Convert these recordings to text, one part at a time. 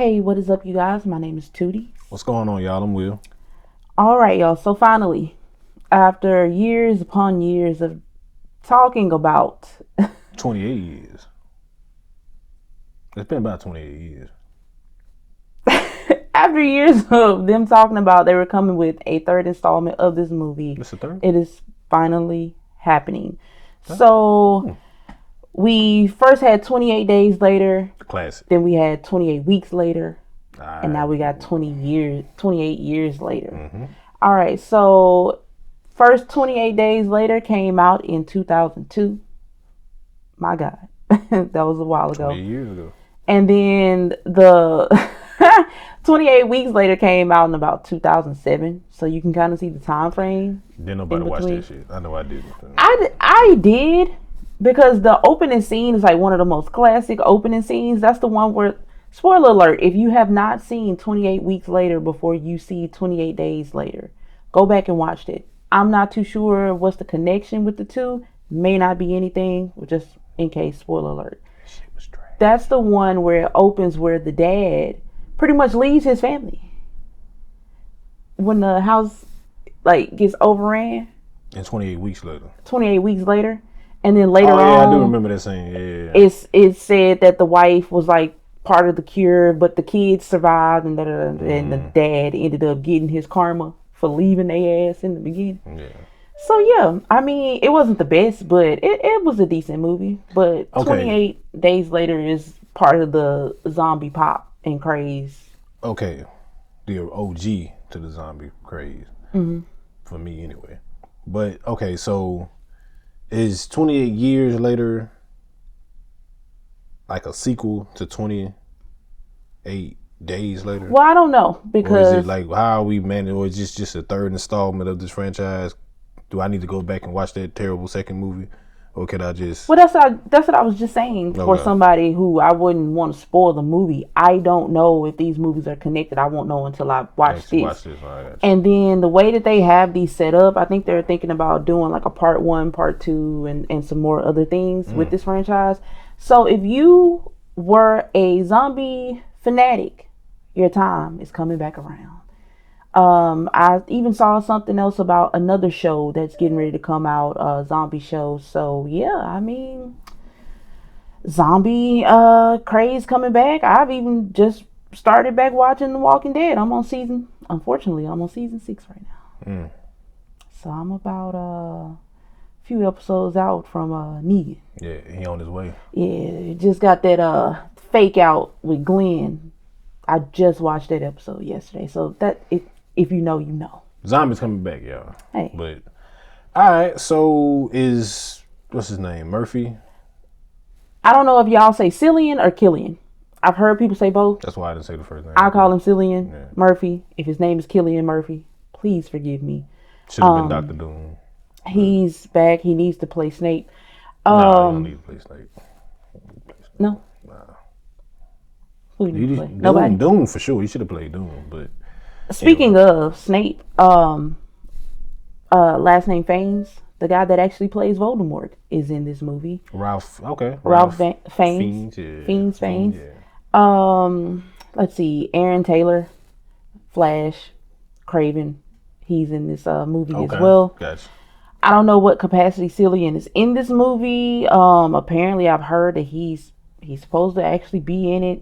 Hey, what is up, you guys? My name is Tootie. What's going on, y'all? I'm Will. All right, y'all. So finally, after years upon years of talking about 28 years. It's been about 28 years. after years of them talking about they were coming with a third installment of this movie, It's the third? it is finally happening. So we first had 28 days later. Classic. Then we had 28 weeks later. Right. And now we got 28 years later. Mm-hmm. All right, so first 28 days later came out in 2002. My God, that was a while ago. 28 years ago. And then the 28 weeks later came out in about 2007. So you can kind of see the time frame. Didn't nobody watch that shit. I know I did. I did, because the opening scene is like one of the most classic opening scenes. That's the one where, spoiler alert, if you have not seen 28 weeks later before you see 28 days later, go back and watch it. I'm not too sure what's the connection with the two. May not be anything, just in case, spoiler alert. Shit was trash. That's the one where it opens where the dad pretty much leaves his family. When the house gets overran. And 28 weeks later. 28 weeks later. And then later on. Yeah, I do remember that scene. Yeah. It's said that the wife was like part of the cure, but the kids survived, and and the dad ended up getting his karma for leaving their ass in the beginning. Yeah. So yeah, I mean, it wasn't the best, but it was a decent movie. But Okay. 28 days later is part of the zombie pop and craze. Okay. The OG to the zombie craze. Mm-hmm. For me, anyway. But, okay, so is 28 years later like a sequel to 28 days later? Well, I don't know, because... Or is it like, how are we managing, or is this just a third installment of this franchise? Do I need to go back and watch that terrible second movie? Or can I just... Well, that's what I was just saying. For somebody who I wouldn't want to spoil the movie, I don't know if these movies are connected. I won't know until I watch this. And then the way that they have these set up, I think they're thinking about doing like a part 1, part 2, and some more other things with this franchise. So if you were a zombie fanatic, your time is coming back around. I even saw something else about another show that's getting ready to come out, a zombie show. So yeah, I mean, zombie craze coming back. I've even just started back watching The Walking Dead. Unfortunately, I'm on season 6 right now. So I'm about a few episodes out from Negan. Yeah, he on his way. Yeah, just got that fake out with Glenn. I just watched that episode yesterday. So that if you know, you know. Zombies coming back, y'all. Hey. But, alright, so what's his name, Murphy? I don't know if y'all say Cillian or Killian. I've heard people say both. That's why I didn't say the first name. I'll call him Cillian Murphy. If his name is Killian Murphy, please forgive me. Should have been Dr. Doom. He's back. He needs to play Snape. No, he don't need to play Snape. No? Nah. Who do you need to play? Nobody? Doom for sure. He should have played Doom, but... Speaking of Snape, last name Fiennes, the guy that actually plays Voldemort, is in this movie. Ralph Fiennes. Yeah. Fiennes. Yeah. Let's see, Aaron Taylor, Flash, Craven. He's in this movie as well. Gotcha. I don't know what capacity Cillian is in this movie. Apparently I've heard that he's supposed to actually be in it.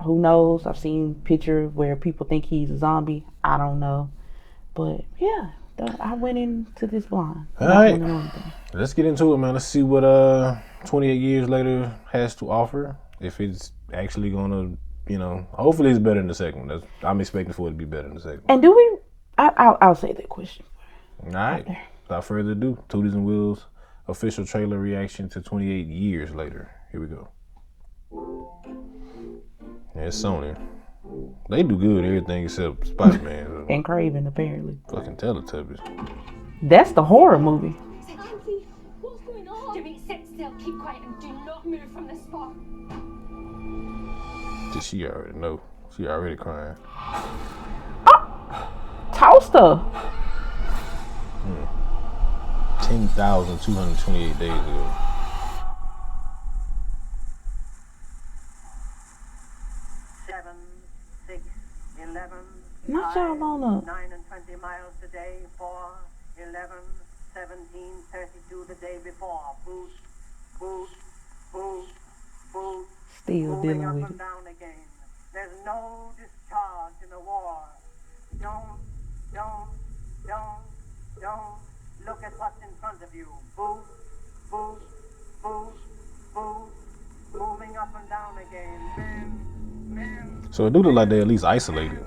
Who knows? I've seen pictures where people think he's a zombie. I don't know. But yeah, I went into this blind. All right. Let's get into it, man. Let's see what 28 years later has to offer. If it's actually going to, hopefully it's better than the second one. I'm expecting for it to be better than the second one. And do we... I'll say that question. All right. Without further ado, Tooties and Will's official trailer reaction to 28 years later. Here we go. Yeah, it's Sony. They do good everything except Spider-Man. And Craven, apparently. Fucking Teletubbies. That's the horror movie. Auntie, what's going on? Jimmy, sit still, keep quiet, and do not move from this spot. She already know. She already crying. Toast her. 10,228 days ago. Come on up. 9 and 20 miles today, 4, 11, 17, 32 the day before. Boost, boost, boost, boost. Still Moving dealing up with and it. down again. There's no discharge in the war. Don't look at what's in front of you. Boost, boost, boost, boost. Moving up and down again. Men. So it do look like they're at least isolated.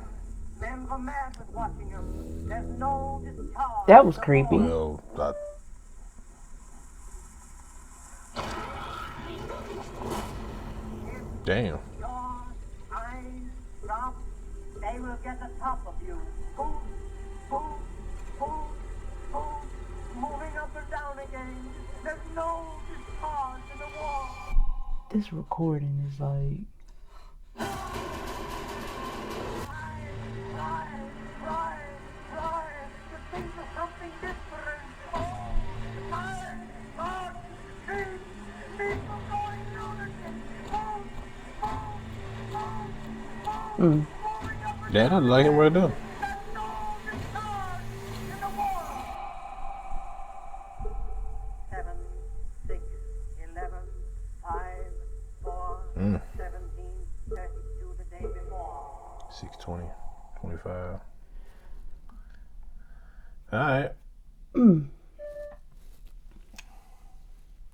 Men were mad with watching them. There's no discharge. That was creepy. Well, damn. Your eyes drop, they will get the top of you. Boom, boom, boom, boom. Moving up and down again. There's no discharge in the war. This recording is like. Try to think of something different. Oh, people going down again. Dad, I like him right there. There's no discharge in the war. 7, 6, 11, 5, 4, 17, 32 the day before. 6:20, 25. All right.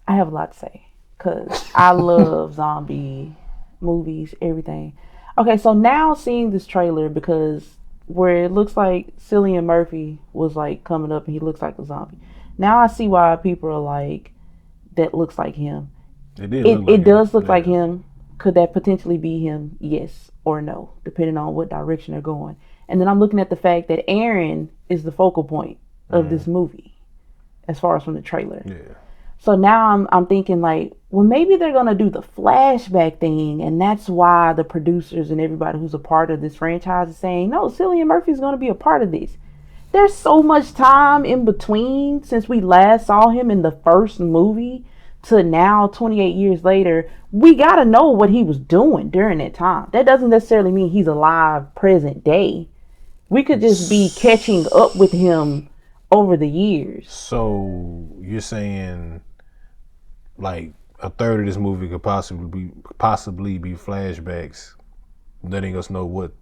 I have a lot to say because I love zombie movies, everything. Okay, so now seeing this trailer, because where it looks like Cillian Murphy was like coming up and he looks like a zombie. Now I see why people are like, that looks like him. It does look like him. Could that potentially be him? Yes or no, depending on what direction they're going. And then I'm looking at the fact that Aaron is the focal point of this movie, as far as from the trailer. Yeah. So now I'm thinking like, well, maybe they're gonna do the flashback thing, and that's why the producers and everybody who's a part of this franchise is saying, no, Cillian Murphy's gonna be a part of this. There's so much time in between since we last saw him in the first movie to now, 28 years later. We gotta know what he was doing during that time. That doesn't necessarily mean he's alive present day. We could just be catching up with him over the years. So you're saying like a third of this movie could possibly be flashbacks, letting us know what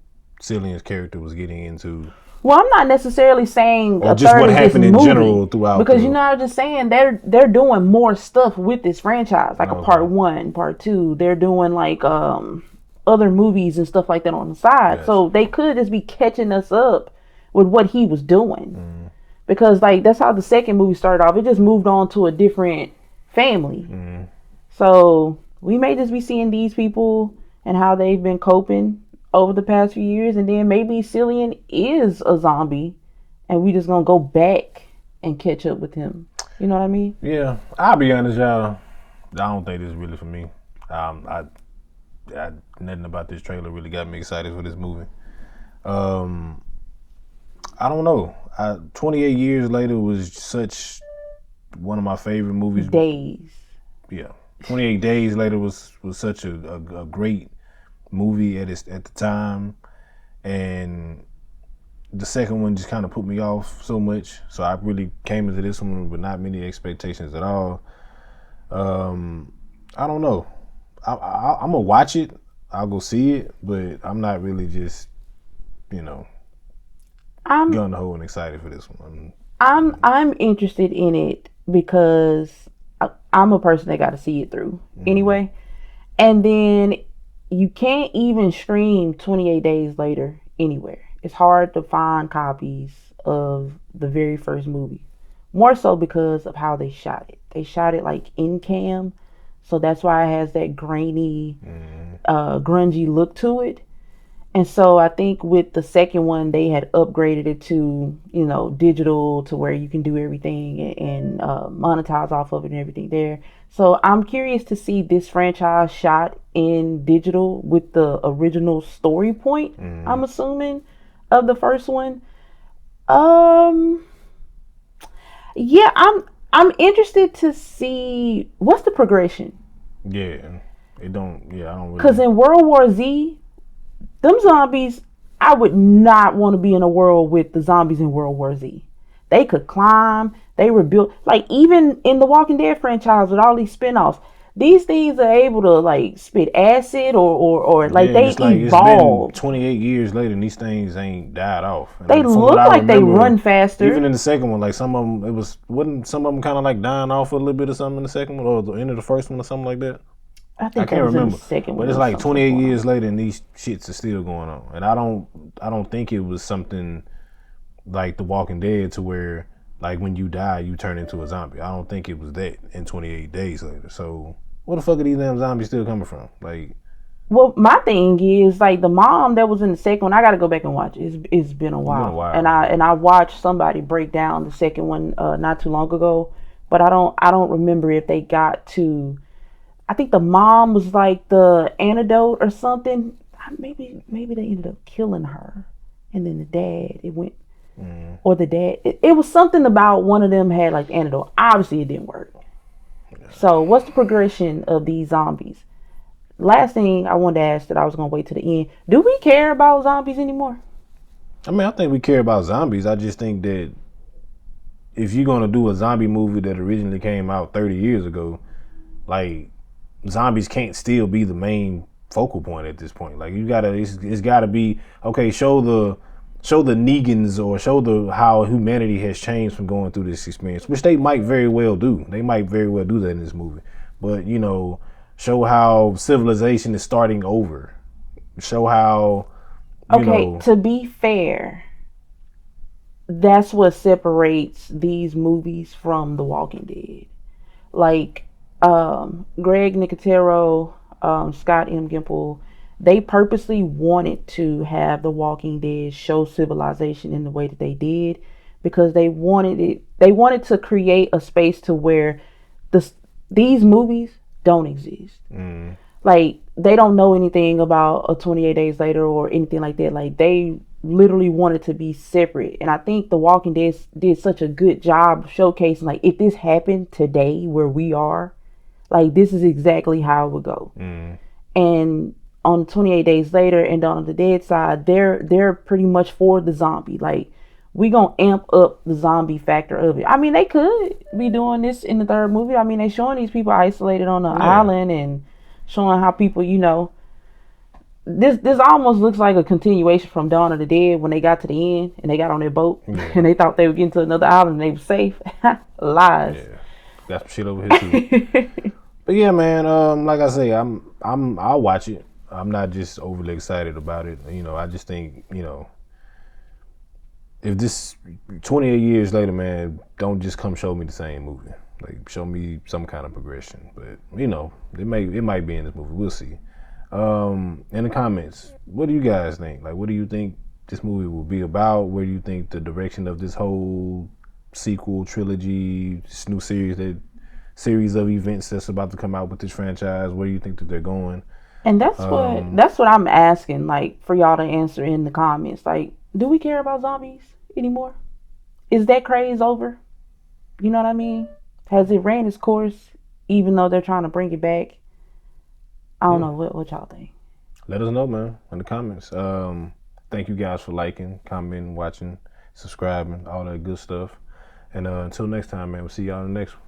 Cillian's character was getting into. Well, I'm not necessarily saying or a just third what of happened this in movie, general throughout. Because you know, I'm just saying they're doing more stuff with this franchise, like a part 1, part 2. They're doing like other movies and stuff like that on the side. Yes. So they could just be catching us up with what he was doing. Because like that's how the second movie started off. It just moved on to a different family. So we may just be seeing these people and how they've been coping over the past few years, and then maybe Cillian is a zombie and we just gonna go back and catch up with him. You know what I mean? Yeah, I'll be honest, y'all. I don't think this is really for me. I nothing about this trailer really got me excited for this movie. I don't know. 28 years later was such one of my favorite movies. Days. Yeah, 28 Days Later was such a great movie at the time, and the second one just kind of put me off so much. So I really came into this one with not many expectations at all. I don't know. I'm gonna watch it. I'll go see it, but I'm not really just, gun ho and excited for this one. I'm interested in it because I'm a person that got to see it through anyway. And then you can't even stream 28 Days Later anywhere. It's hard to find copies of the very first movie. More so because of how they shot it. They shot it like in cam. So that's why it has that grainy, grungy look to it. And so I think with the second one, they had upgraded it to, digital, to where you can do everything and monetize off of it and everything there. So I'm curious to see this franchise shot in digital with the original story point, I'm assuming, of the first one. Yeah, I'm interested to see what's the progression. Yeah, I don't really. Because in World War Z, them zombies I would not want to be in a world with the zombies in World War Z. They could climb. They were built like even in the Walking Dead franchise with all these spinoffs. These things are able to like spit acid or like they evolve. It's been 28 years later and these things ain't died off. And they look like they run faster. Even in the second one, like some of them, wasn't some of them kind of like dying off a little bit or something in the second one or the end of the first one or something like that. I can't remember. But it's like 28 years later and these shits are still going on. And I don't think it was something like The Walking Dead to where like when you die you turn into a zombie. I don't think it was that in 28 days later. So where the fuck are these damn zombies still coming from? Like, well, my thing is like the mom that was in the second one. I got to go back and watch it. It's been a while. And I watched somebody break down the second one not too long ago, but I don't remember if they got to. I think the mom was like the antidote or something. Maybe they ended up killing her, and then the dad or the dad. It was something about one of them had like the antidote. Obviously, it didn't work. So, what's the progression of these zombies? Last thing I wanted to ask that I was gonna wait to the end. Do we care about zombies anymore? I mean, I think we care about zombies. I just think that if you're gonna do a zombie movie that originally came out 30 years ago, like zombies can't still be the main focal point at this point. Like it's gotta be okay. Show the Negans or show how humanity has changed from going through this experience, which they might very well do. They might very well do that in this movie. But show how civilization is starting over. Show how. To be fair, that's what separates these movies from The Walking Dead. Like. Greg Nicotero, Scott M. Gimple, they purposely wanted to have The Walking Dead show civilization in the way that they did because they wanted to create a space to where these movies don't exist. Like they don't know anything about a 28 Days Later or anything like that. Like they literally wanted to be separate, and I think The Walking Dead did such a good job showcasing like if this happened today where we are. Like, this is exactly how it would go. And on 28 Days Later and Dawn of the Dead side, they're pretty much for the zombie. Like, we gonna amp up the zombie factor of it. I mean, they could be doing this in the third movie. I mean, they showing these people isolated on the island and showing how people, this almost looks like a continuation from Dawn of the Dead when they got to the end and they got on their boat and they thought they were getting to another island and they were safe. Lies. Yeah. Got some shit over here too. But yeah, man, like I say, I'll watch it. I'm not just overly excited about it. I just think, if this 28 years later, man, don't just come show me the same movie. Like show me some kind of progression. But it might be in this movie. We'll see. In the comments, what do you guys think? Like, what do you think this movie will be about? Where do you think the direction of this whole sequel trilogy, this new series of events that's about to come out with this franchise, where do you think that they're going? And that's what I'm asking, like, for y'all to answer in the comments. Like, do we care about zombies anymore? Is that craze over? You know what I mean? Has it ran its course, even though they're trying to bring it back? I don't know. What y'all think? Let us know, man, in the comments. Thank you guys for liking, commenting, watching, subscribing, all that good stuff. And until next time, man, we'll see y'all in the next one.